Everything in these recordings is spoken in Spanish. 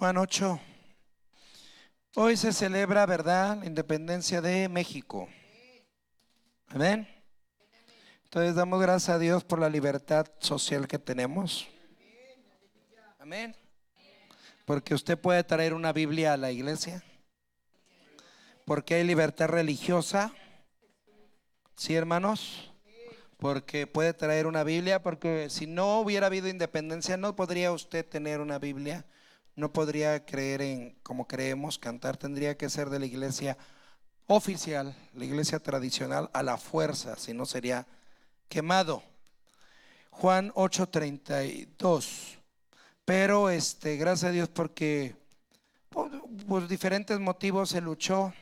Juan 8. Hoy se celebra, ¿verdad?, la independencia de México. Amén. Entonces damos gracias a Dios por la libertad social que tenemos. Amén. Porque usted puede traer una Biblia a la iglesia. Porque hay libertad religiosa. ¿Sí, hermanos? Porque puede traer una Biblia. Porque si no hubiera habido independencia, no podría usted tener una Biblia. No podría creer en como creemos, cantar. Tendría que ser de la iglesia oficial, la iglesia tradicional, a la fuerza, si no sería quemado. Juan 8:32. Pero gracias a Dios porque por diferentes motivos se luchó.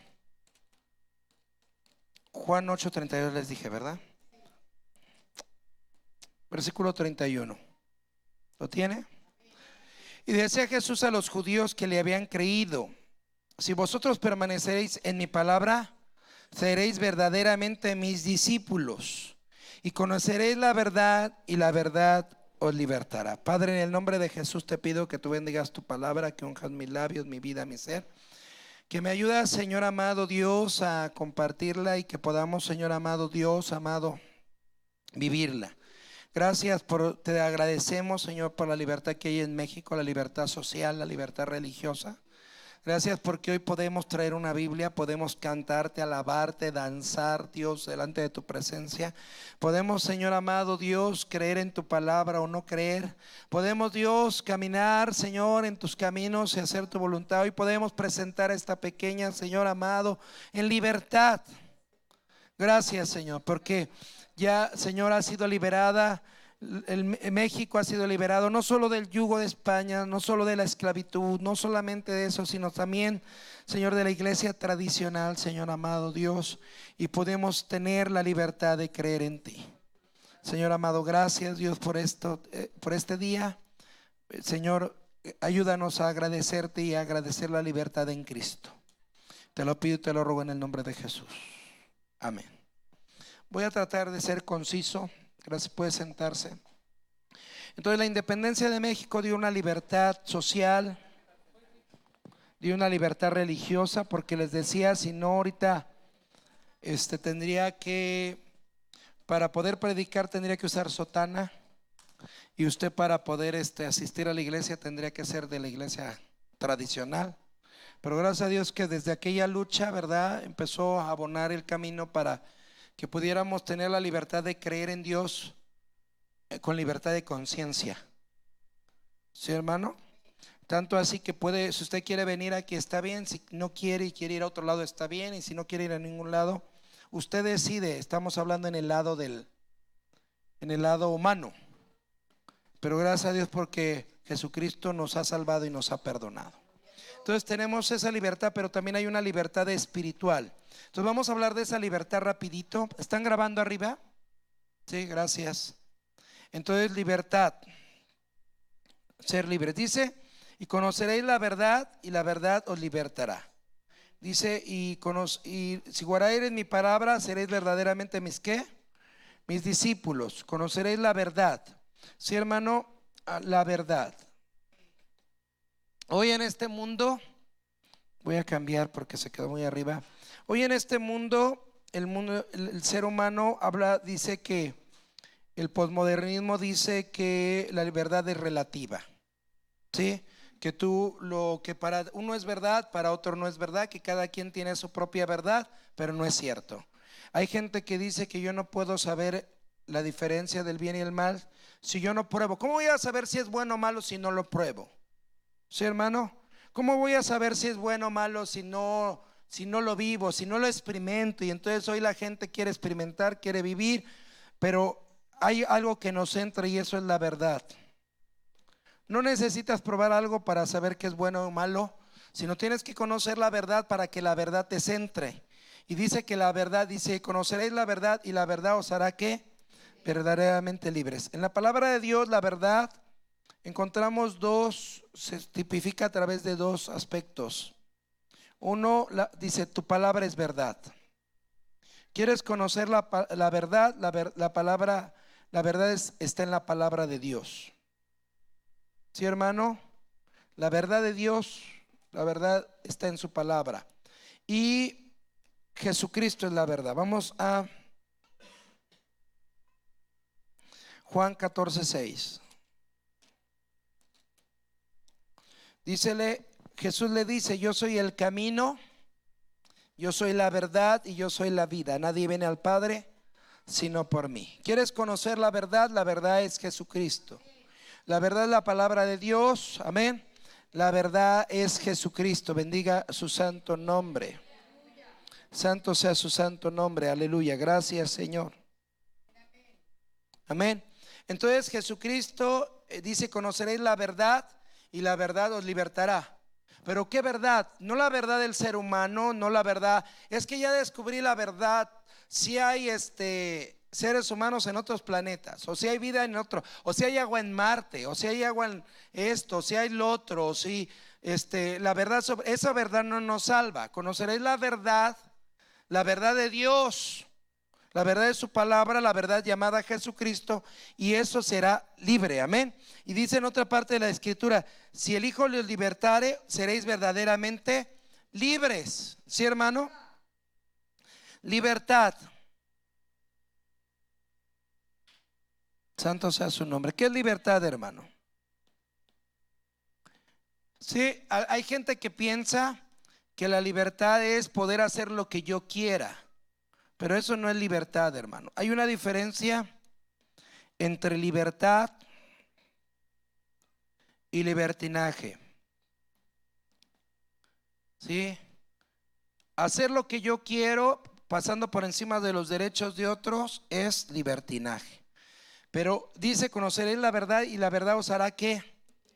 Juan 8:32 les dije, ¿verdad? Versículo 31. ¿Lo tiene? Y decía Jesús a los judíos que le habían creído: si vosotros permaneceréis en mi palabra, seréis verdaderamente mis discípulos y conoceréis la verdad, y la verdad os libertará. Padre, en el nombre de Jesús te pido que tú bendigas tu palabra, que unjas mis labios, mi vida, mi ser, que me ayudas, Señor amado Dios, a compartirla y que podamos, Señor amado Dios, amado, vivirla. Gracias te agradecemos, Señor, por la libertad que hay en México, la libertad social, la libertad religiosa. Gracias porque hoy podemos traer una Biblia, podemos cantarte, alabarte, danzar, Dios, delante de tu presencia. Podemos, Señor amado Dios, creer en tu palabra o no creer. Podemos, Dios, caminar, Señor, en tus caminos y hacer tu voluntad. Hoy podemos presentar a esta pequeña, Señor amado, en libertad. Gracias, Señor, porque ya, Señor, ha sido liberada. México ha sido liberado no solo del yugo de España, no solo de la esclavitud, no solamente de eso, sino también, Señor, de la iglesia tradicional, Señor amado Dios, y podemos tener la libertad de creer en ti. Señor amado, gracias Dios por esto, por este día. Señor, ayúdanos a agradecerte y a agradecer la libertad en Cristo. Te lo pido y te lo ruego en el nombre de Jesús. Amén. Voy a tratar de ser conciso. Gracias, puede sentarse. Entonces, la independencia de México dio una libertad social, dio una libertad religiosa, porque les decía, si no ahorita tendría que, para poder predicar tendría que usar sotana, y usted para poder asistir a la iglesia tendría que ser de la iglesia tradicional. Pero gracias a Dios que desde aquella lucha, ¿verdad?, empezó a abonar el camino para que pudiéramos tener la libertad de creer en Dios con libertad de conciencia. ¿Sí, hermano? Tanto así que puede, si usted quiere venir aquí está bien, si no quiere y quiere ir a otro lado está bien, y si no quiere ir a ningún lado, usted decide. Estamos hablando en el lado humano, pero gracias a Dios porque Jesucristo nos ha salvado y nos ha perdonado. Entonces tenemos esa libertad, pero también hay una libertad espiritual. Entonces vamos a hablar de esa libertad rapidito. ¿Están grabando arriba? Sí, gracias. Entonces, libertad, ser libres. Dice, y conoceréis la verdad, y la verdad os libertará. Dice, y si guardareis mi palabra, seréis verdaderamente mis ¿qué? Mis discípulos. Conoceréis la verdad. Sí, hermano, la verdad. Hoy en este mundo, voy a cambiar porque se quedó muy arriba. Hoy en este mundo, el ser humano dice que el posmodernismo dice que la verdad es relativa, ¿sí? Que lo que para uno es verdad, para otro no es verdad, que cada quien tiene su propia verdad, pero no es cierto. Hay gente que dice que yo no puedo saber la diferencia del bien y el mal si yo no pruebo. ¿Cómo voy a saber si es bueno o malo si no lo pruebo? ¿Sí, hermano? ¿Cómo voy a saber si es bueno o malo si no lo vivo, si no lo experimento? Y entonces hoy la gente quiere experimentar, quiere vivir, pero hay algo que nos entra y eso es la verdad. No necesitas probar algo para saber que es bueno o malo, sino tienes que conocer la verdad para que la verdad te centre. Y dice que la verdad, dice, conoceréis la verdad y la verdad os hará ¿qué? Verdaderamente libres. En la palabra de Dios, la verdad encontramos se tipifica a través de dos aspectos. Uno, dice, tu palabra es verdad. ¿Quieres conocer la verdad? La verdad está en la palabra de Dios. ¿Sí, hermano? La verdad de Dios, la verdad está en su palabra. Y Jesucristo es la verdad. Vamos a Juan 14:6. Jesús le dice: yo soy el camino, yo soy la verdad y yo soy la vida. Nadie viene al Padre sino por mí. ¿Quieres conocer la verdad? La verdad es Jesucristo. La verdad es la palabra de Dios. Amén. La verdad es Jesucristo. Bendiga su santo nombre. Santo sea su santo nombre. Aleluya. Gracias, Señor. Amén. Entonces Jesucristo dice: conoceréis la verdad y la verdad os libertará. Pero ¿qué verdad? No la verdad del ser humano, no la verdad. Es que ya descubrí la verdad. Si hay seres humanos en otros planetas, o si hay vida en otro, o si hay agua en Marte, o si hay agua en esto, o si hay lo otro, o si la verdad sobre esa verdad no nos salva. Conoceréis la verdad de Dios, la verdad de su palabra, la verdad llamada Jesucristo, y eso será libre. Amén. Y dice en otra parte de la escritura: si el Hijo les libertare, seréis verdaderamente libres. ¿Sí, hermano? Libertad. Santo sea su nombre. ¿Qué es libertad, hermano? Sí, hay gente que piensa que la libertad es poder hacer lo que yo quiera, pero eso no es libertad, hermano. Hay una diferencia entre libertad y libertinaje. ¿Sí? Hacer lo que yo quiero pasando por encima de los derechos de otros es libertinaje. Pero dice: conoceréis la verdad y la verdad os hará ¿qué?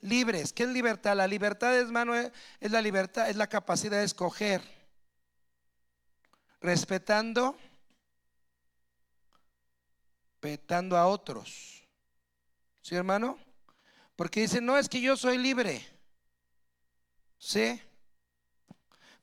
Libres. ¿Qué es libertad? La libertad, hermano, es la libertad, es la capacidad de escoger, respetando a otros. ¿Sí, hermano? Porque dice: no, es que yo soy libre. ¿Sí?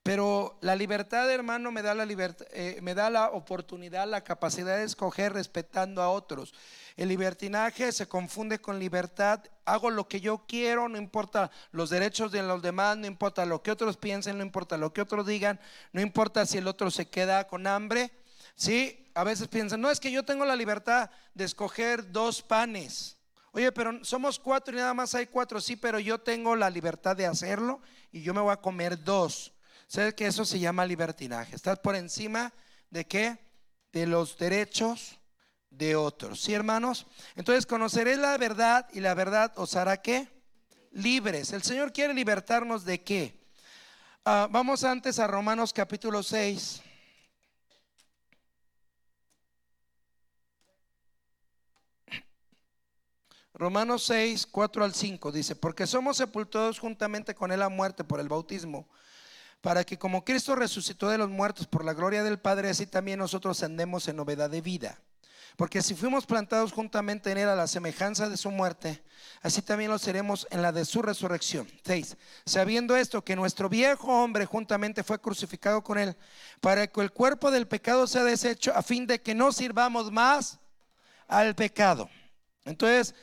Pero la libertad, hermano, me da la libertad, me da la oportunidad, la capacidad de escoger respetando a otros. El libertinaje se confunde con libertad. Hago lo que yo quiero, no importa los derechos de los demás, no importa lo que otros piensen, no importa lo que otros digan, no importa si el otro se queda con hambre. Sí, a veces piensan: no, es que yo tengo la libertad de escoger 2 panes. Oye, pero somos 4 y nada más hay 4. Sí, pero yo tengo la libertad de hacerlo y yo me voy a comer 2. ¿Sabes que eso se llama libertinaje? Estás por encima de ¿qué? De los derechos de otros. ¿Sí, hermanos? Entonces conoceréis la verdad y la verdad os hará ¿qué? Libres. El Señor quiere libertarnos ¿de qué? Vamos antes a Romanos capítulo 6. Romanos 6, 4 al 5 dice: porque somos sepultados juntamente con él a muerte por el bautismo, para que como Cristo resucitó de los muertos por la gloria del Padre, así también nosotros andemos en novedad de vida. Porque si fuimos plantados juntamente en él a la semejanza de su muerte, así también lo seremos en la de su resurrección. 6. Sabiendo esto, que nuestro viejo hombre juntamente fue crucificado con él, para que el cuerpo del pecado sea deshecho, a fin de que no sirvamos más al pecado. Entonces,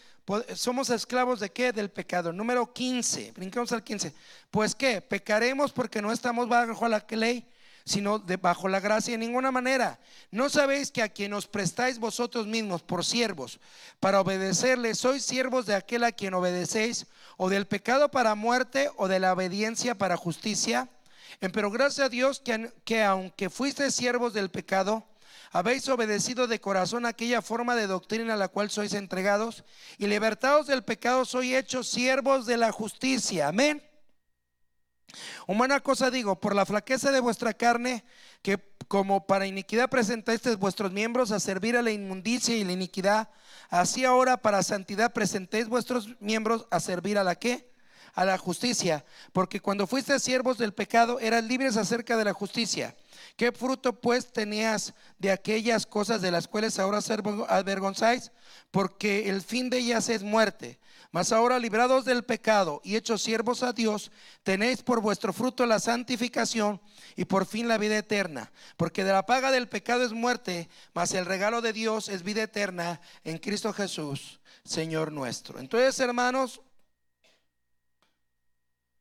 somos esclavos ¿de qué? Del pecado. Número 15, brincamos al 15. Pues ¿qué? Pecaremos porque no estamos bajo la ley, sino bajo la gracia. En ninguna manera. ¿No sabéis que a quien os prestáis vosotros mismos por siervos para obedecerle, sois siervos de aquel a quien obedecéis, o del pecado para muerte, o de la obediencia para justicia? Pero gracias a Dios que aunque fuisteis siervos del pecado, habéis obedecido de corazón aquella forma de doctrina a la cual sois entregados, y libertados del pecado sois hechos siervos de la justicia. Amén. Una cosa digo, por la flaqueza de vuestra carne, que como para iniquidad presentáis vuestros miembros a servir a la inmundicia y la iniquidad, así ahora para santidad presentéis vuestros miembros a servir a la ¿qué? A la justicia. Porque cuando fuisteis siervos del pecado, eras libres acerca de la justicia. ¿Qué fruto pues tenías de aquellas cosas de las cuales ahora os avergonzáis? Porque el fin de ellas es muerte. Mas ahora, librados del pecado y hechos siervos a Dios, tenéis por vuestro fruto la santificación y por fin la vida eterna. Porque de la paga del pecado es muerte, mas el regalo de Dios es vida eterna en Cristo Jesús, Señor nuestro. Entonces, hermanos,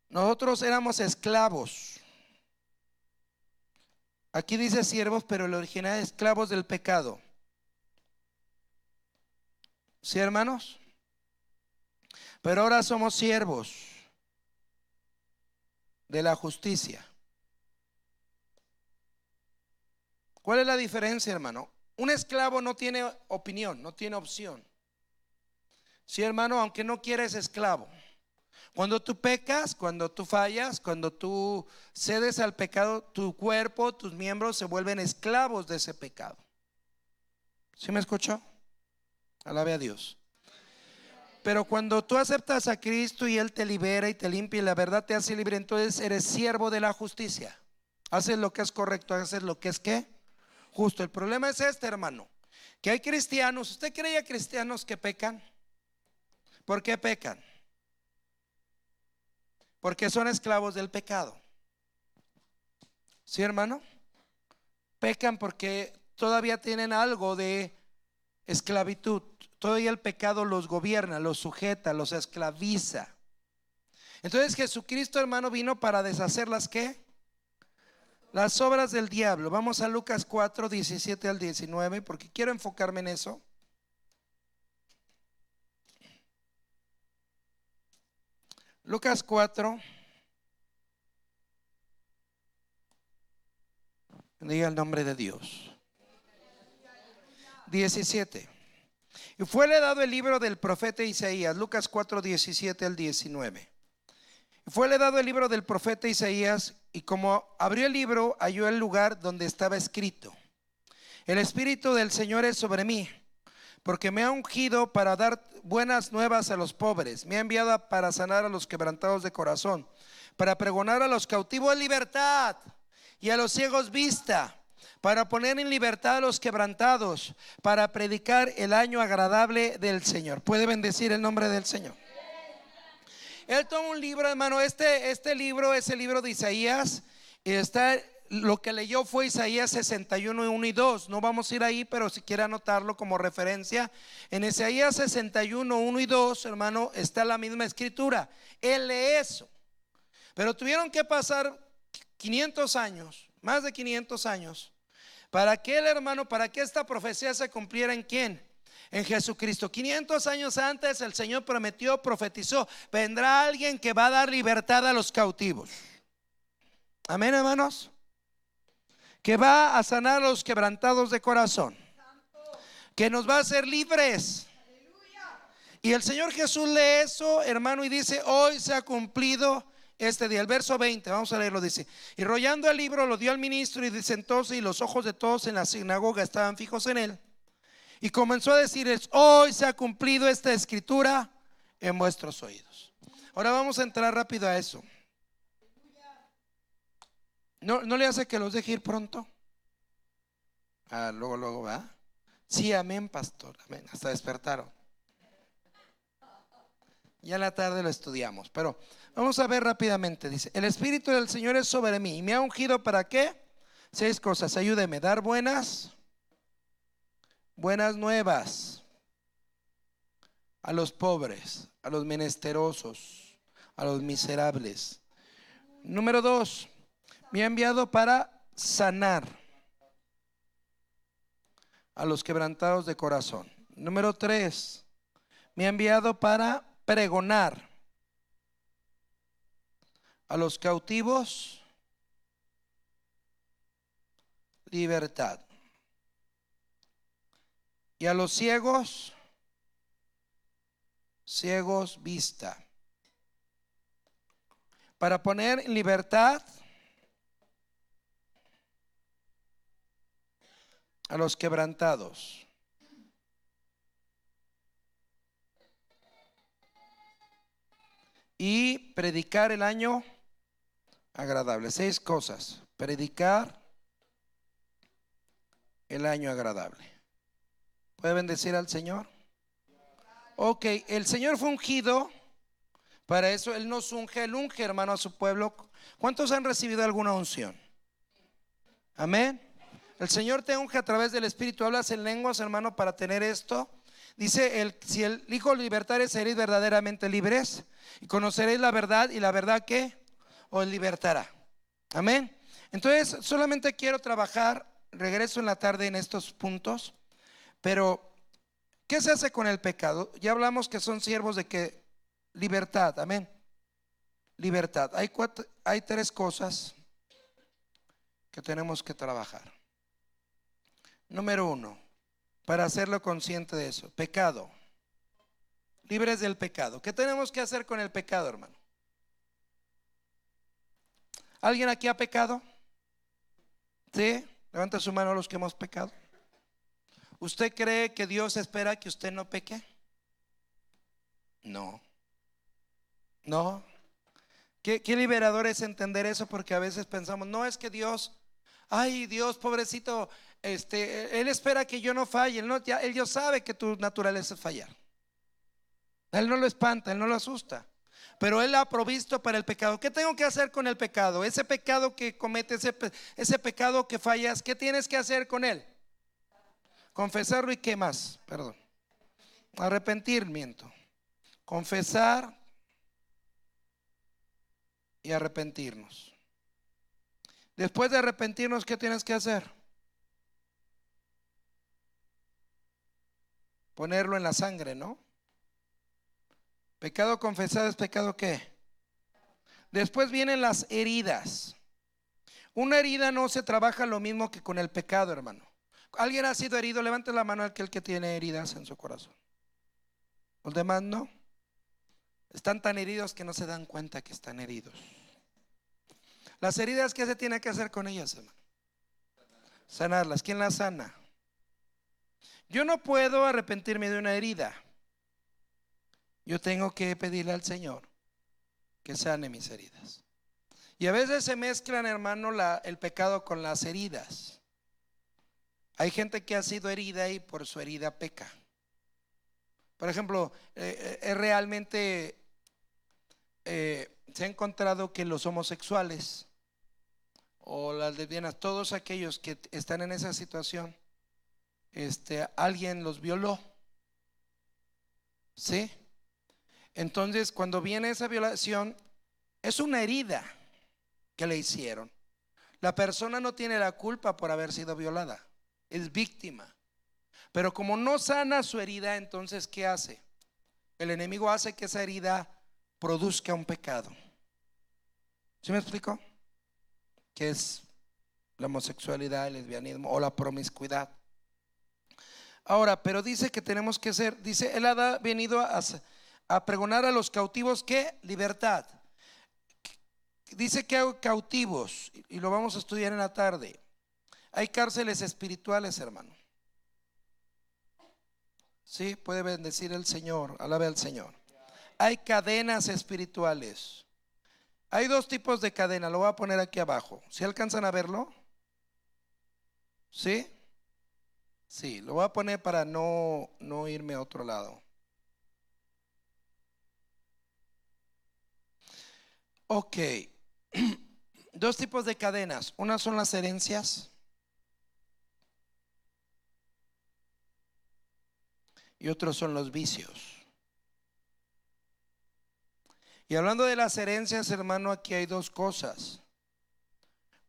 Nosotros éramos esclavos. Aquí dice siervos, pero el original es esclavos del pecado. ¿Sí, hermanos? Pero ahora somos siervos de la justicia. ¿Cuál es la diferencia, hermano? Un esclavo no tiene opinión, no tiene opción. Sí, hermano, aunque no quiera es esclavo. Cuando tú pecas, cuando tú fallas, cuando tú cedes al pecado, tu cuerpo, tus miembros se vuelven esclavos de ese pecado. ¿Sí me escuchó? Alabe a Dios. Pero cuando tú aceptas a Cristo y Él te libera y te limpia y la verdad te hace libre, entonces eres siervo de la justicia. Haces lo que es correcto, haces lo que es ¿qué? Justo. El problema es este, hermano, que hay cristianos. ¿Usted creía cristianos que pecan? ¿Por qué pecan? Porque son esclavos del pecado. ¿Sí, hermano? Pecan porque todavía tienen algo de esclavitud. Todavía el pecado los gobierna, los sujeta, los esclaviza. Entonces Jesucristo, hermano, vino para deshacer las ¿qué? Las obras del diablo. Vamos a Lucas 4, 17 al 19, porque quiero enfocarme en eso. Lucas 4. Diga el nombre de Dios. 17. Y fuele dado el libro del profeta Isaías. Lucas 4, 17 al 19. Y fuele dado el libro del profeta Isaías, y como abrió el libro, halló el lugar donde estaba escrito: el Espíritu del Señor es sobre mí, porque me ha ungido para dar buenas nuevas a los pobres. Me ha enviado para sanar a los quebrantados de corazón, para pregonar a los cautivos libertad y a los ciegos vista, para poner en libertad a los quebrantados, para predicar el año agradable del Señor. ¿Puede bendecir el nombre del Señor? Él toma un libro, hermano. Este libro es el libro de Isaías. Y está, lo que leyó fue Isaías 61, 1 y 2. No vamos a ir ahí, pero si quiere anotarlo como referencia. En Isaías 61, 1 y 2, hermano, está la misma escritura. Él lee eso. Pero tuvieron que pasar 500 años, más de 500 años, para que el hermano, para que esta profecía se cumpliera ¿en quién? En Jesucristo. 500 años antes el Señor prometió, profetizó: vendrá alguien que va a dar libertad a los cautivos. Amén, hermanos. Que va a sanar a los quebrantados de corazón, que nos va a hacer libres. Y el Señor Jesús lee eso, hermano, y dice: hoy se ha cumplido este día. El verso 20, vamos a leerlo, dice: y rollando el libro lo dio al ministro, y sentóse, y los ojos de todos en la sinagoga estaban fijos en él. Y comenzó a decirles: hoy se ha cumplido esta escritura en vuestros oídos. Ahora vamos a entrar rápido a eso. ¿No le hace que los deje ir pronto? Luego va. Sí, amén, pastor, amén. Hasta despertaron. Ya en la tarde lo estudiamos, pero vamos a ver rápidamente. Dice: el Espíritu del Señor es sobre mí y me ha ungido ¿para qué? 6 cosas. Ayúdeme: dar buenas nuevas a los pobres, a los menesterosos, a los miserables. Número 2, me ha enviado para sanar a los quebrantados de corazón. Número 3, me ha enviado para pregonar a los cautivos libertad, y a los ciegos vista, para poner en libertad a los quebrantados, y predicar el año agradable. 6 cosas. Predicar el año agradable. ¿Puede bendecir al Señor? Ok, el Señor fue ungido. Para eso Él nos unge. Él unge, hermano, a su pueblo. ¿Cuántos han recibido alguna unción? Amén. El Señor te unge a través del Espíritu. Hablas en lenguas, hermano, para tener esto. Dice, si el Hijo libertare, seréis verdaderamente libres y conoceréis la verdad, y la verdad que os libertará. Amén. Entonces solamente quiero trabajar, regreso en la tarde en estos puntos. Pero ¿qué se hace con el pecado? Ya hablamos que son siervos de que libertad, amén. Libertad. Hay tres cosas que tenemos que trabajar. Número uno, para hacerlo consciente de eso: pecado. Libres del pecado. ¿Qué tenemos que hacer con el pecado, hermano? ¿Alguien aquí ha pecado? ¿Sí? Levanta su mano los que hemos pecado. ¿Usted cree que Dios espera que usted no peque? No. No. Qué liberador es entender eso, porque a veces pensamos, no, es que Dios, ay, Dios, pobrecito, Él espera que yo no falle. Él ya sabe que tu naturaleza es fallar. Él no lo espanta, Él no lo asusta, pero Él ha provisto para el pecado. ¿Qué tengo que hacer con el pecado? Ese pecado que cometes, ese pecado que fallas, ¿qué tienes que hacer con él? Confesarlo. ¿Y qué más? Perdón. Arrepentimiento. Confesar y arrepentirnos. Después de arrepentirnos, ¿qué tienes que hacer? Ponerlo en la sangre, ¿no? Pecado confesado es pecado ¿qué? Después vienen las heridas. Una herida no se trabaja lo mismo que con el pecado, hermano. ¿Alguien ha sido herido? Levante la mano aquel que tiene heridas en su corazón. Los demás no. Están tan heridos que no se dan cuenta que están heridos. Las heridas, ¿qué se tiene que hacer con ellas, hermano? Sanarlas. ¿Quién las sana? Yo no puedo arrepentirme de una herida. Yo tengo que pedirle al Señor que sane mis heridas. Y a veces se mezclan, hermano, el pecado con las heridas. Hay gente que ha sido herida y por su herida peca. Por ejemplo, realmente se ha encontrado que los homosexuales o las lesbianas, todos aquellos que están en esa situación, alguien los violó. ¿Sí? Entonces, cuando viene esa violación, es una herida que le hicieron. La persona no tiene la culpa por haber sido violada, es víctima. Pero como no sana su herida, entonces ¿qué hace? El enemigo hace que esa herida produzca un pecado. ¿Sí me explico? Que es la homosexualidad, el lesbianismo o la promiscuidad. Ahora, pero dice que tenemos que ser, dice, Él ha venido a pregonar a los cautivos ¿qué? Libertad. Dice que hay cautivos, y lo vamos a estudiar en la tarde. Hay cárceles espirituales, hermano. Sí, puede bendecir el Señor, alabe al Señor. Hay cadenas espirituales. Hay dos tipos de cadena, lo voy a poner aquí abajo. ¿Sí alcanzan a verlo? ¿Sí? Sí, lo voy a poner para no irme a otro lado. Ok. Dos tipos de cadenas. Una son las herencias y otros son los vicios. Y hablando de las herencias, hermano, aquí hay dos cosas.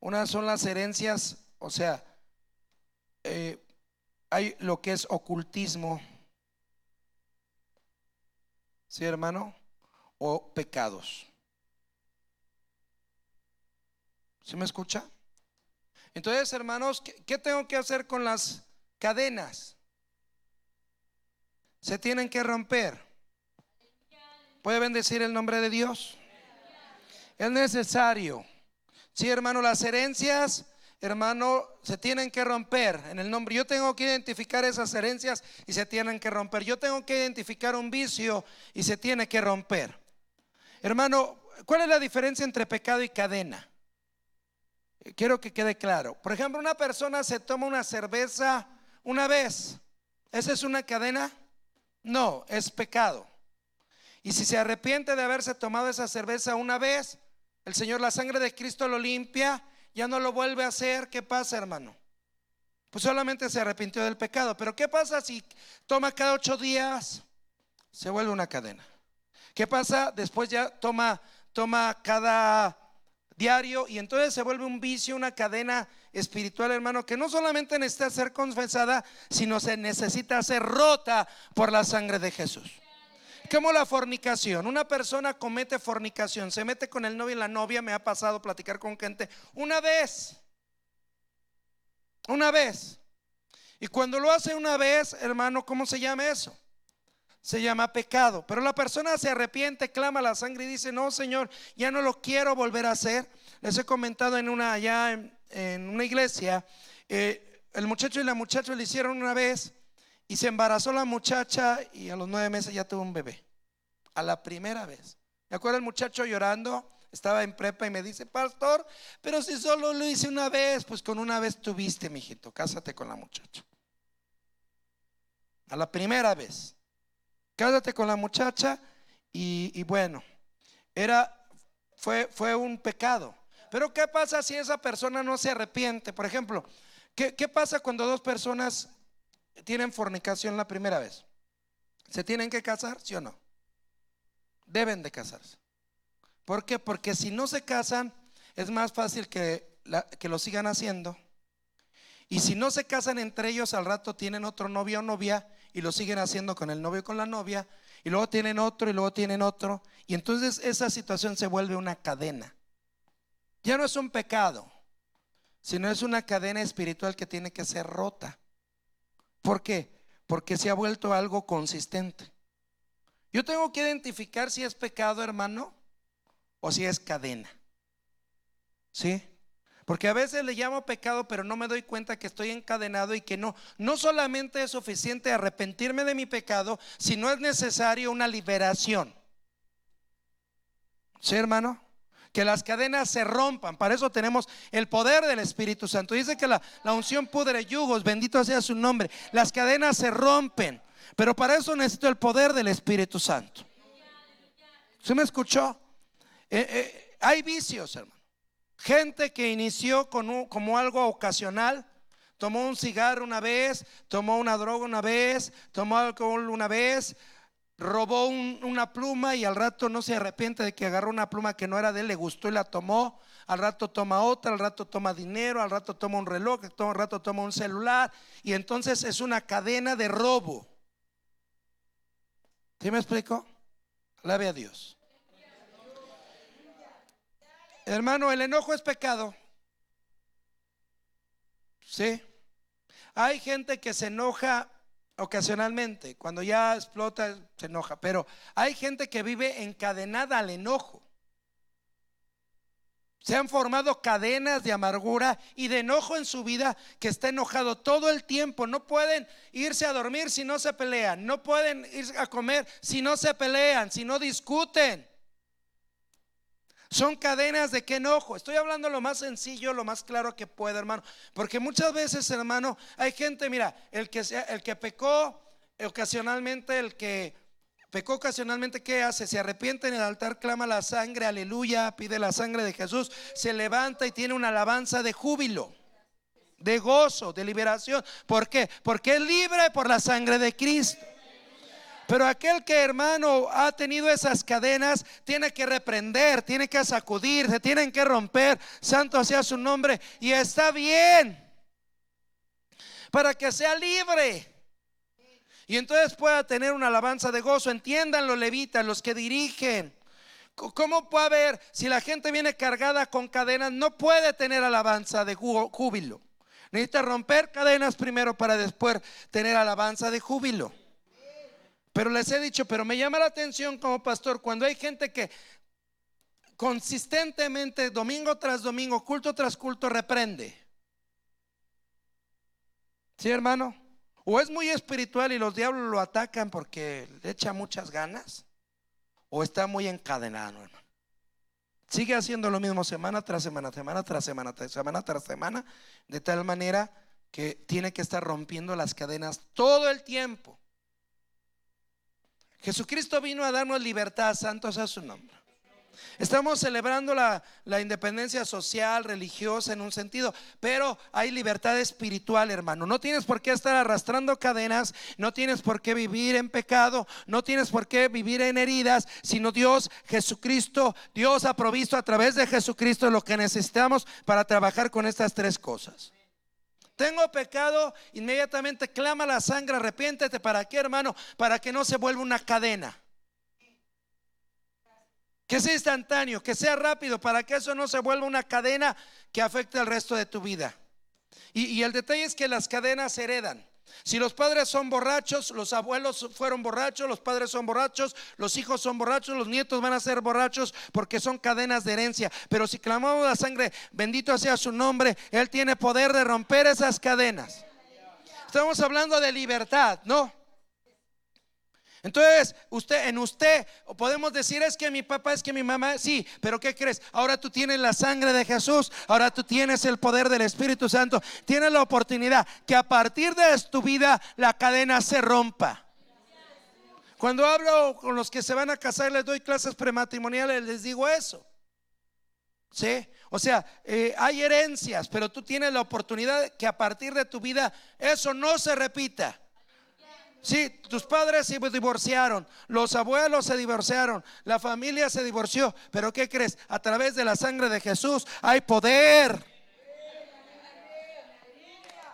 Una son las herencias, o sea, hay lo que es ocultismo, ¿sí, hermano? O pecados. ¿Sí me escucha? Entonces, hermanos, ¿qué tengo que hacer con las cadenas? Se tienen que romper. ¿Puede bendecir el nombre de Dios? Es necesario. Sí, hermano, las herencias, hermano, se tienen que romper en el nombre. Yo tengo que identificar esas herencias y se tienen que romper. Yo tengo que identificar un vicio y se tiene que romper. Hermano, ¿cuál es la diferencia entre pecado y cadena? Quiero que quede claro. Por ejemplo, una persona se toma una cerveza una vez. ¿Esa es una cadena? No, es pecado. Y si se arrepiente de haberse tomado esa cerveza una vez, el Señor, la sangre de Cristo lo limpia, ya no lo vuelve a hacer. ¿Qué pasa, hermano? Pues solamente se arrepintió del pecado. Pero ¿qué pasa si toma cada 8 días? Se vuelve una cadena. ¿Qué pasa? Después ya toma cada diario y entonces se vuelve un vicio, una cadena espiritual, hermano, que no solamente necesita ser confesada, sino se necesita ser rota por la sangre de Jesús. Como la fornicación. Una persona comete fornicación, se mete con el novio y la novia. Me ha pasado platicar con gente una vez. Y cuando lo hace una vez, hermano, ¿cómo se llama eso? Se llama pecado. Pero la persona se arrepiente, clama la sangre y dice: no, Señor, ya no lo quiero volver a hacer. Les he comentado en una iglesia, el muchacho y la muchacha lo hicieron una vez y se embarazó la muchacha y a los 9 meses ya tuvo un bebé. A la primera vez. Me acuerdo el muchacho llorando, estaba en prepa y me dice: pastor, pero si solo lo hice una vez. Pues con una vez tuviste, mijito, cásate con la muchacha. A la primera vez cásate con la muchacha y bueno, fue un pecado. Pero ¿qué pasa si esa persona no se arrepiente? Por ejemplo, ¿qué pasa cuando 2 personas tienen fornicación la primera vez? ¿Se tienen que casar, sí o no? Deben de casarse. ¿Por qué? Porque si no se casan es más fácil que lo sigan haciendo. Y si no se casan entre ellos, al rato tienen otro novio o novia y lo siguen haciendo con el novio y con la novia, y luego tienen otro y luego tienen otro, y entonces esa situación se vuelve una cadena. Ya no es un pecado, sino es una cadena espiritual que tiene que ser rota. ¿Por qué? Porque se ha vuelto algo consistente. Yo tengo que identificar si es pecado, hermano, o si es cadena. ¿Sí? Porque a veces le llamo pecado, pero no me doy cuenta que estoy encadenado y que no solamente es suficiente arrepentirme de mi pecado, sino es necesario una liberación. ¿Sí, hermano? Que las cadenas se rompan. Para eso tenemos el poder del Espíritu Santo. Dice que la unción pudre yugos, bendito sea su nombre. Las cadenas se rompen, pero para eso necesito el poder del Espíritu Santo. ¿Sí me escuchó? Hay vicios, hermano. Gente que inició como algo ocasional, tomó un cigarro una vez, tomó una droga una vez, tomó alcohol una vez, robó una pluma y al rato no se arrepiente de que agarró una pluma que no era de él, le gustó y la tomó. Al rato toma otra, al rato toma dinero, al rato toma un reloj, al rato toma un celular, y entonces es una cadena de robo. ¿Sí me explico? Alabe a Dios. Hermano, el enojo es pecado. Sí. Hay gente que se enoja ocasionalmente, cuando ya explota se enoja, pero hay gente que vive encadenada al enojo. Se han formado cadenas de amargura y de enojo en su vida, que está enojado todo el tiempo. No pueden irse a dormir si no se pelean, no pueden ir a comer si no se pelean, si no discuten. Son cadenas de qué enojo. Estoy hablando lo más sencillo, lo más claro que pueda, hermano, porque muchas veces, hermano, hay gente, mira, el que pecó ocasionalmente, ¿qué hace? Se arrepiente en el altar, clama la sangre, aleluya, pide la sangre de Jesús, se levanta y tiene una alabanza de júbilo, de gozo, de liberación. ¿Por qué? Porque es libre por la sangre de Cristo. Pero aquel que, hermano, ha tenido esas cadenas, tiene que reprender, tiene que sacudir, se tienen que romper. Santo sea su nombre. Y está bien, para que sea libre y entonces pueda tener una alabanza de gozo. Entiendan los levitas, los que dirigen. ¿Cómo puede haber, si la gente viene cargada con cadenas, no puede tener alabanza de júbilo? Necesita romper cadenas primero para después tener alabanza de júbilo. Pero les he dicho, pero me llama la atención como pastor cuando hay gente que consistentemente, domingo tras domingo, culto tras culto, reprende. ¿Sí, hermano? O es muy espiritual y los diablos lo atacan porque le echa muchas ganas, o está muy encadenado, hermano. Sigue haciendo lo mismo semana tras semana, semana tras semana, semana tras semana, de tal manera que tiene que estar rompiendo las cadenas todo el tiempo. Jesucristo vino a darnos libertad, santo sea su nombre. Estamos celebrando la independencia social, religiosa en un sentido, pero hay libertad espiritual, hermano. No tienes por qué estar arrastrando cadenas, no tienes por qué vivir en pecado, no tienes por qué vivir en heridas, sino Dios, Jesucristo, Dios ha provisto a través de Jesucristo lo que necesitamos para trabajar con estas tres cosas. Tengo pecado, inmediatamente clama la sangre, arrepiéntete. ¿Para qué, hermano? Para que no se vuelva una cadena. Que sea instantáneo, que sea rápido, para que eso no se vuelva una cadena que afecte el resto de tu vida. Y el detalle es que las cadenas se heredan. Si los padres son borrachos, los abuelos fueron borrachos, los padres son borrachos, los hijos son borrachos, los nietos van a ser borrachos, porque son cadenas de herencia. Pero si clamamos la sangre, bendito sea su nombre, Él tiene poder de romper esas cadenas. Estamos hablando de libertad, ¿no? Entonces, usted podemos decir: es que mi papá, es que mi mamá. Sí, pero ¿qué crees? Ahora tú tienes la sangre de Jesús, ahora tú tienes el poder del Espíritu Santo. Tienes la oportunidad que a partir de tu vida la cadena se rompa. Cuando hablo con los que se van a casar, les doy clases prematrimoniales, les digo eso. ¿Sí? O sea, hay herencias, pero tú tienes la oportunidad que a partir de tu vida eso no se repita. Sí, tus padres se divorciaron, los abuelos se divorciaron, la familia se divorció, pero ¿qué crees? A través de la sangre de Jesús hay poder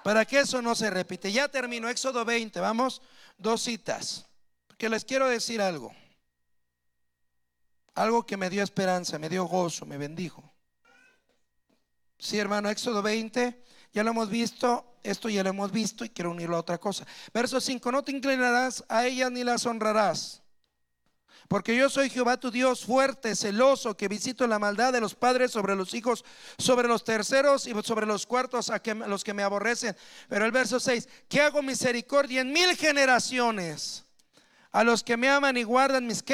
para que eso no se repite. Ya termino, Éxodo 20, vamos, 2 citas, porque les quiero decir algo que me dio esperanza, me dio gozo, me bendijo. Sí, hermano, Éxodo 20, ya lo hemos visto. Esto ya lo hemos visto y quiero unirlo a otra cosa. Verso 5: no te inclinarás a ellas ni las honrarás, porque yo soy Jehová tu Dios, fuerte, celoso, que visito la maldad de los padres sobre los hijos, sobre los terceros y sobre los cuartos a los que me aborrecen. Pero el verso 6: que hago misericordia en 1000 generaciones a los que me aman y guardan mis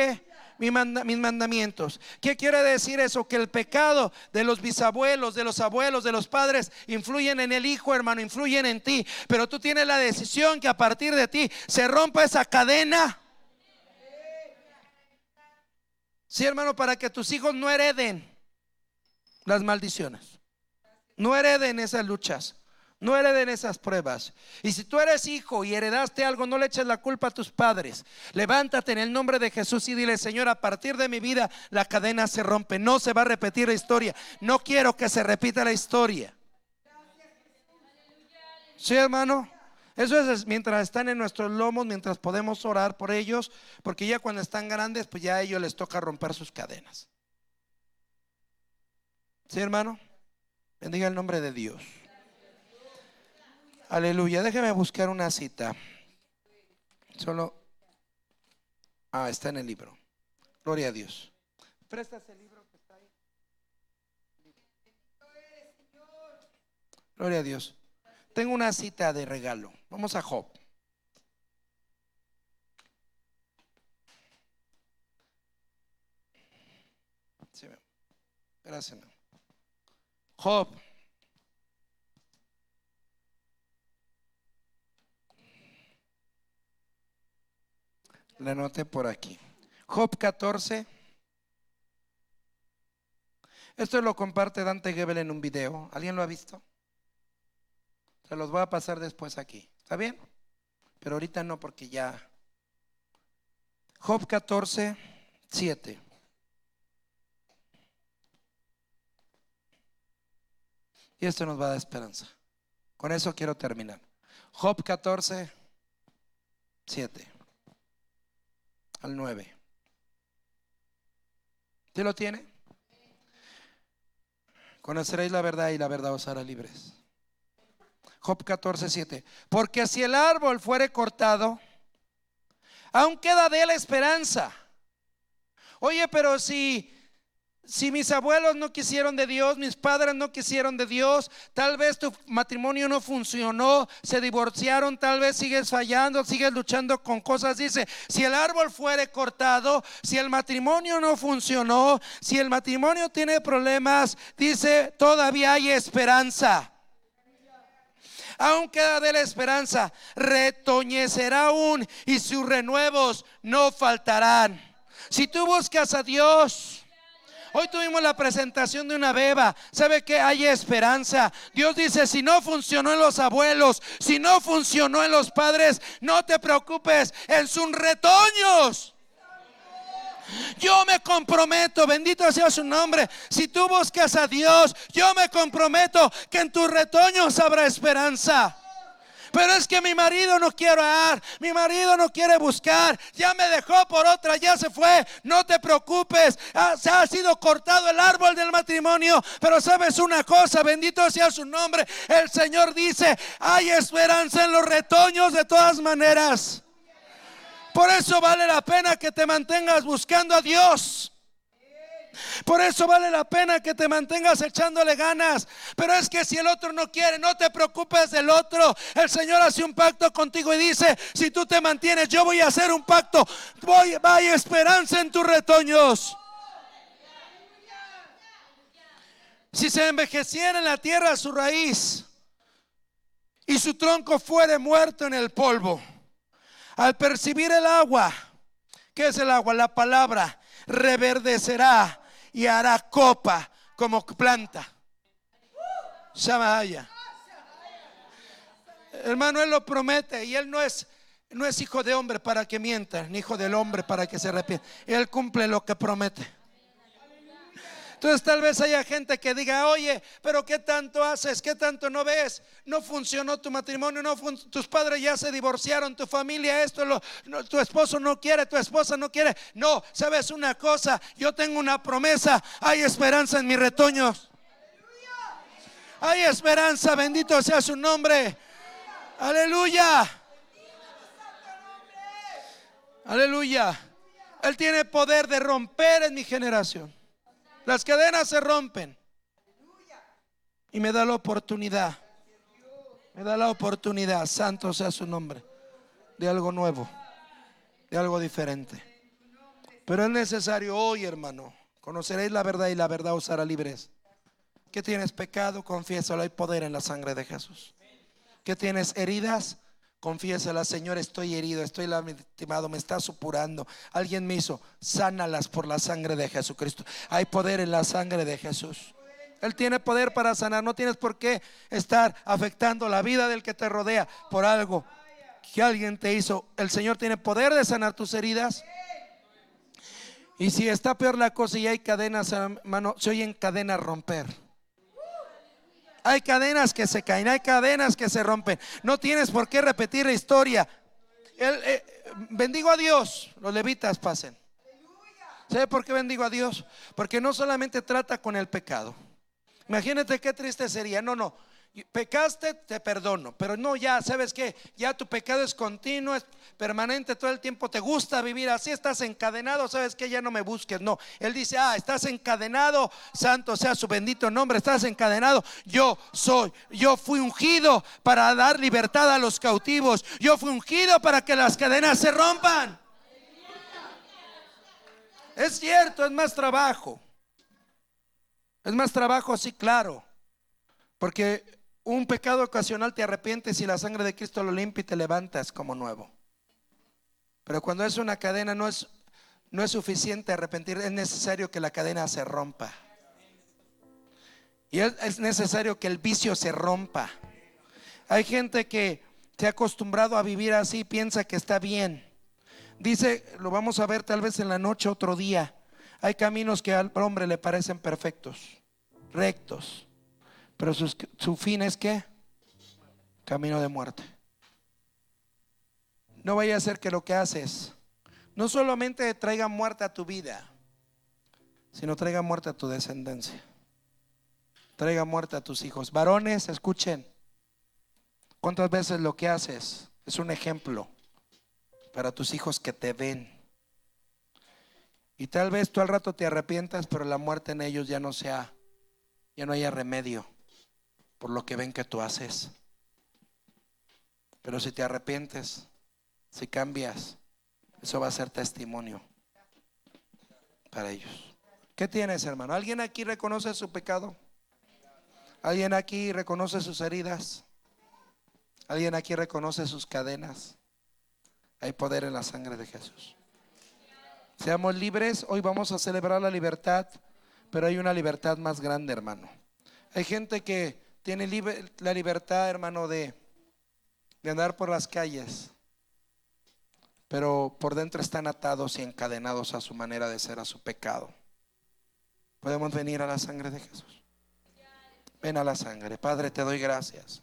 mis mandamientos. ¿Qué quiere decir eso? Que el pecado de los bisabuelos, de los abuelos, de los padres influyen en el hijo, hermano, influyen en ti, pero tú tienes la decisión que a partir de ti se rompa esa cadena. Sí, hermano, para que tus hijos no hereden las maldiciones, no hereden esas luchas, no hereden esas pruebas. Y si tú eres hijo y heredaste algo, no le eches la culpa a tus padres. Levántate en el nombre de Jesús y dile: Señor, a partir de mi vida la cadena se rompe, no se va a repetir la historia. No quiero que se repita la historia. Sí, hermano, eso es mientras están en nuestros lomos, mientras podemos orar por ellos, porque ya cuando están grandes, pues ya a ellos les toca romper sus cadenas. Sí, hermano, bendiga el nombre de Dios. Aleluya. Déjeme buscar una cita. Está en el libro. Gloria a Dios. ¿Prestas el libro que está ahí? Gloria a Dios. Tengo una cita de regalo. Vamos a Job. Sí, gracias. Job. Le anoté por aquí. Job 14. Esto lo comparte Dante Gebel en un video. ¿Alguien lo ha visto? Se los voy a pasar después aquí. ¿Está bien? Pero ahorita no, porque ya. Job 14, 7. Y esto nos va a dar esperanza. Con eso quiero terminar. Job 14, 7 al 9. ¿Usted lo tiene? Conoceréis la verdad y la verdad os hará libres. Job 14, 7. Porque si el árbol fuere cortado, aún queda de él esperanza. Oye, pero si mis abuelos no quisieron de Dios, mis padres no quisieron de Dios, tal vez tu matrimonio no funcionó, se divorciaron, tal vez sigues fallando, sigues luchando con cosas. Dice: si el árbol fuere cortado, si el matrimonio no funcionó, si el matrimonio tiene problemas, dice, todavía hay esperanza. Aún queda de la esperanza, retoñecerá aún y sus renuevos no faltarán. Si tú buscas a Dios, Hoy tuvimos la presentación de una beba. ¿Sabe qué? Hay esperanza. Dios dice, si no funcionó en los abuelos, si no funcionó en los padres, no te preocupes, en sus retoños yo me comprometo, bendito sea su nombre. Si tú buscas a Dios, yo me comprometo que en tus retoños habrá esperanza. Pero es que mi marido no quiere orar, mi marido no quiere buscar, ya me dejó por otra, ya se fue. No te preocupes, se ha sido cortado el árbol del matrimonio. Pero sabes una cosa, bendito sea su nombre, el Señor dice, hay esperanza en los retoños de todas maneras. Por eso vale la pena que te mantengas buscando a Dios. Por eso vale la pena que te mantengas echándole ganas. Pero es que si el otro no quiere, no te preocupes del otro. El Señor hace un pacto contigo y dice, si tú te mantienes, yo voy a hacer un pacto. Hay esperanza en tus retoños. Si se envejeciera en la tierra su raíz y su tronco fuere muerto en el polvo, al percibir el agua, ¿qué es el agua? La palabra, reverdecerá y hará copa como planta. Shamaya. Hermano, Él lo promete y Él no es hijo de hombre para que mienta, ni hijo del hombre para que se arrepienta. Él cumple lo que promete. Entonces tal vez haya gente que diga, oye, pero ¿qué tanto haces? ¿Qué tanto no ves? No funcionó tu matrimonio, tus padres ya se divorciaron, tu familia esto, tu esposo no quiere, tu esposa no quiere. No, ¿sabes una cosa? Yo tengo una promesa, hay esperanza en mis retoños. Hay esperanza, bendito sea su nombre. Aleluya. Aleluya. Él tiene poder de romper en mi generación. Las cadenas se rompen y me da la oportunidad. Me da la oportunidad, santo sea su nombre, de algo nuevo, de algo diferente. Pero es necesario hoy, hermano, conoceréis la verdad y la verdad os hará libres. ¿Qué tienes? Pecado, confiésalo, hay poder en la sangre de Jesús. ¿Qué tienes? Heridas, confiésala, Señor, estoy herido, estoy lastimado, me está supurando. Alguien me hizo, sánalas por la sangre de Jesucristo. Hay poder en la sangre de Jesús. Él tiene poder para sanar. No tienes por qué estar afectando la vida del que te rodea por algo que alguien te hizo. El Señor tiene poder de sanar tus heridas. Y si está peor la cosa y hay cadenas, hermano, se oyen cadenas romper. Hay cadenas que se caen, hay cadenas que se rompen. No tienes por qué repetir la historia. Bendigo a Dios. Los levitas pasen. ¿Sabe por qué bendigo a Dios? Porque no solamente trata con el pecado. Imagínate qué triste sería. No, pecaste, te perdono. Pero no, ya, ¿sabes qué? Ya tu pecado es continuo, es permanente, todo el tiempo te gusta vivir así, estás encadenado. ¿Sabes qué? Ya no me busques. No, Él dice, estás encadenado, santo sea su bendito nombre, estás encadenado. Yo fui ungido para dar libertad a los cautivos. Yo fui ungido para que las cadenas se rompan. Es cierto, es más trabajo. Es más trabajo, sí, claro. Porque un pecado ocasional te arrepientes y la sangre de Cristo lo limpia y te levantas como nuevo. Pero cuando es una cadena no es suficiente arrepentir, es necesario que la cadena se rompa. Y es necesario que el vicio se rompa. Hay gente que se ha acostumbrado a vivir así, piensa que está bien. Dice, lo vamos a ver tal vez en la noche otro día. Hay caminos que al hombre le parecen perfectos, rectos, pero su fin es ¿qué? Camino de muerte. No vaya a ser que lo que haces no solamente traiga muerte a tu vida, sino traiga muerte a tu descendencia, traiga muerte a tus hijos. Varones, escuchen, ¿cuántas veces lo que haces es un ejemplo para tus hijos que te ven? Y tal vez tú al rato te arrepientas, pero la muerte en ellos ya no haya remedio por lo que ven que tú haces. Pero si te arrepientes, si cambias, eso va a ser testimonio para ellos. ¿Qué tienes, hermano? ¿Alguien aquí reconoce su pecado? ¿Alguien aquí reconoce sus heridas? ¿Alguien aquí reconoce sus cadenas? Hay poder en la sangre de Jesús. Seamos libres. Hoy vamos a celebrar la libertad, pero hay una libertad más grande, hermano. Hay gente que tiene la libertad, hermano, de andar por las calles, pero por dentro están atados y encadenados a su manera de ser, a su pecado. Podemos venir a la sangre de Jesús. Ven a la sangre. Padre, te doy gracias.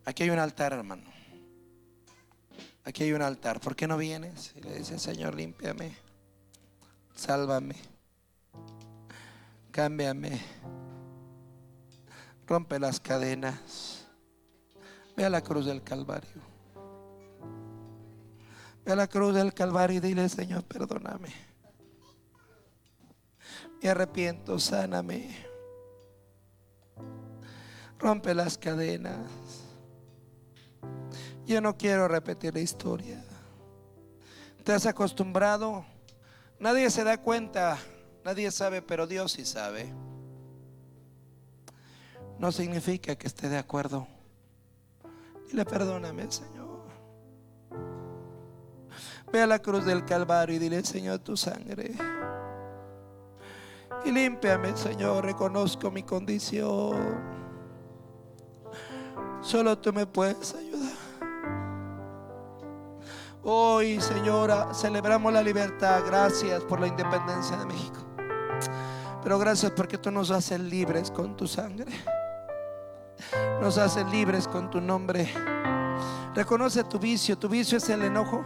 Aquí hay un altar, hermano. Aquí hay un altar. ¿Por qué no vienes? Y le dices: Señor, límpiame, sálvame, cámbiame, rompe las cadenas. Ve a la cruz del Calvario. Ve a la cruz del Calvario y dile: Señor, perdóname, me arrepiento, sáname, rompe las cadenas. Yo no quiero repetir la historia. Te has acostumbrado. Nadie se da cuenta, nadie sabe, pero Dios sí sabe. No significa que esté de acuerdo. Dile: perdóname, Señor. Ve a la cruz del Calvario y dile: Señor, tu sangre. Y límpiame, Señor. Reconozco mi condición. Solo tú me puedes ayudar. Hoy, Señora, celebramos la libertad. Gracias por la independencia de México, pero gracias porque tú nos haces libres con tu sangre. Nos haces libres con tu nombre. Reconoce tu vicio. Tu vicio es el enojo.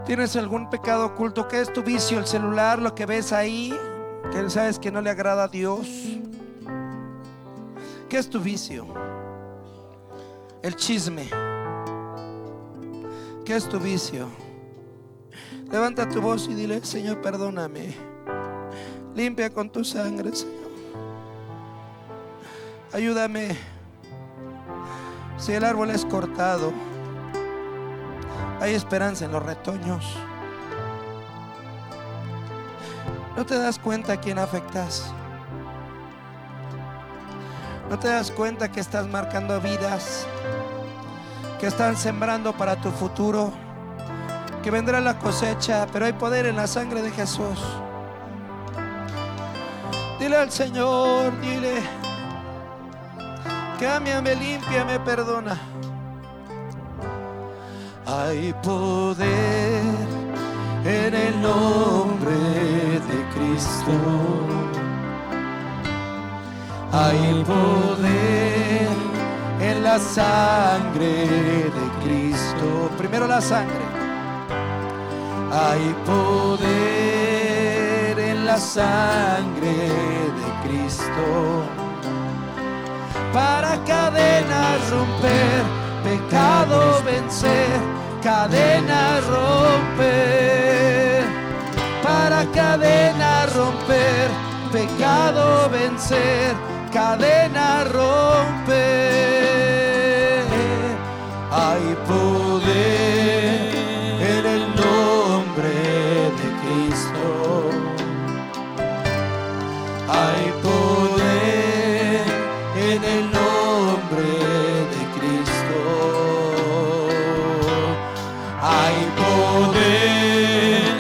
¿Tienes algún pecado oculto? ¿Qué es tu vicio? El celular, lo que ves ahí, que sabes que no le agrada a Dios. ¿Qué es tu vicio? El chisme. ¿Qué es tu vicio? Levanta tu voz y dile: Señor, perdóname. Limpia con tu sangre, Señor. Ayúdame. Si el árbol es cortado, hay esperanza en los retoños. ¿No te das cuenta a quién afectas? ¿No te das cuenta que estás marcando vidas, que están sembrando para tu futuro, que vendrá la cosecha? Pero hay poder en la sangre de Jesús. Dile al Señor, dile: cámbiame, límpiame, perdona. Hay poder en el nombre de Cristo. Hay poder en la sangre de Cristo. Primero la sangre. Hay poder en la sangre de Cristo para cadenas romper, pecado vencer, cadenas romper. Para cadenas romper, pecado vencer, cadenas romper. Hay poder en el nombre de Cristo. Hay poder en el nombre de Cristo. Hay poder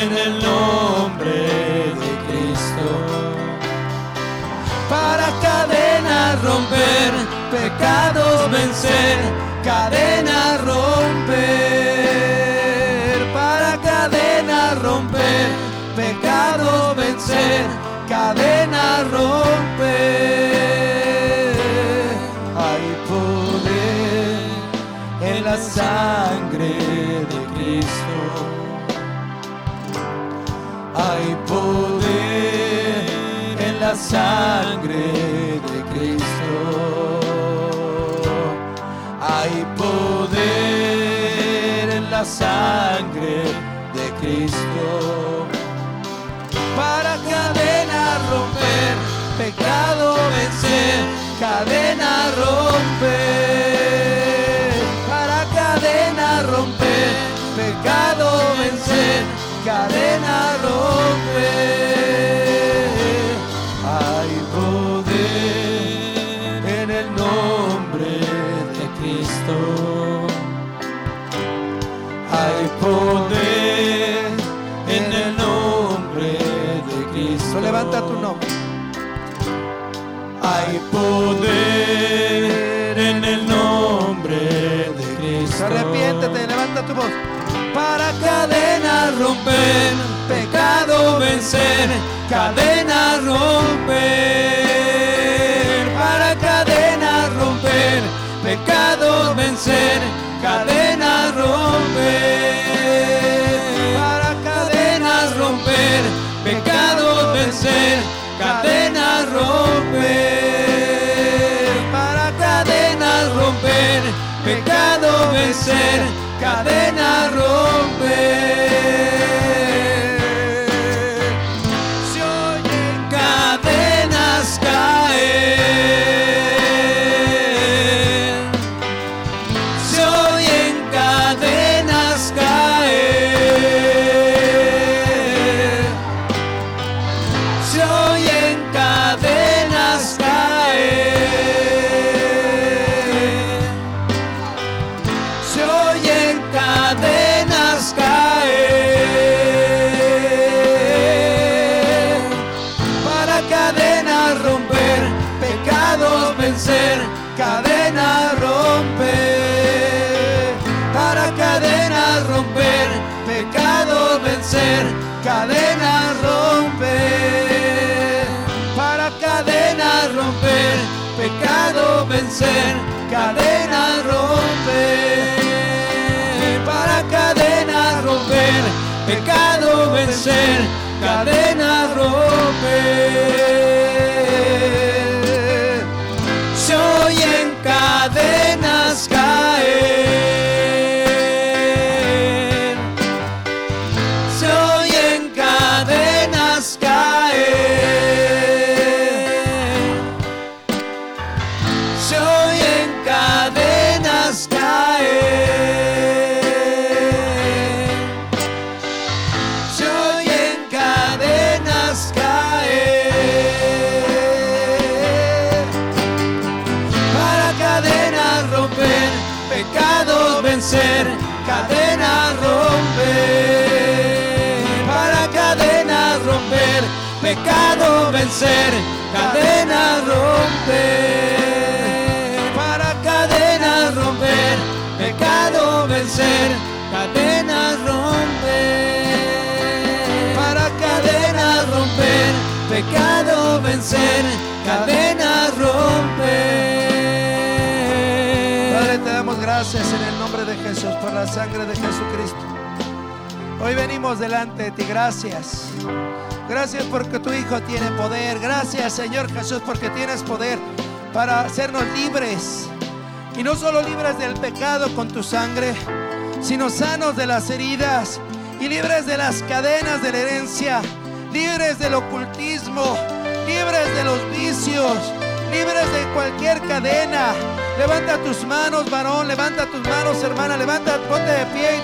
en el nombre de Cristo para cadenas romper, pecados vencer, cadenas romper. Para cadenas romper, pecados vencer, cadenas romper. Hay poder en la sangre de Cristo. Hay poder en la sangre de Cristo. Hay poder en la sangre de Cristo para cadenas romper, pecado vencer, cadenas romper. Para cadenas romper, pecado vencer, cadenas romper. Hay poder en el nombre de Cristo. Hay poder en el nombre Cristo. Levanta tu nombre. Hay poder en el nombre de Cristo. Arrepiéntete, levanta tu voz. Para Cadenas romper, pecado vencer, cadenas romper. Para cadenas romper, pecado vencer, cadenas romper. Para cadenas romper, pecado vencer, cadenas romper. Para cadenas romper, pecado vencer, cadenas romper. Se oyen cadenas caer. Se oyen cadenas caer. Se oyen cadenas caer. Se oyen cadenas caer. Para cadenas romper, pecados vencer, cadenas romper. Para cadenas romper, pecados vencer, cadenas romper. Para cadenas romper, pecado vencer, cadenas romper. Para cadenas romper, pecado vencer, cadenas romper. Se oyen cadenas caer. Se oyen cadenas caer. Se oyen cadenas caer. Se oyen cadenas caer. Para cadenas romper, pecados vencer, cadenas romper. Para cadenas romper, pecado vencer, cadenas romper. Para cadenas romper, pecado vencer, cadenas romper. Para cadenas romper, pecado vencer, cadenas romper. Padre, te damos gracias en el nombre de Jesús por la sangre de Jesucristo. Hoy venimos delante de ti. Gracias. Gracias porque tu Hijo tiene poder. Gracias, Señor Jesús, porque tienes poder para hacernos libres. Y no solo libres del pecado con tu sangre, sino sanos de las heridas y libres de las cadenas de la herencia, libres del ocultismo, libres de los vicios, libres de cualquier cadena. Levanta tus manos, varón, levanta tus manos, hermana, levanta, ponte de pie.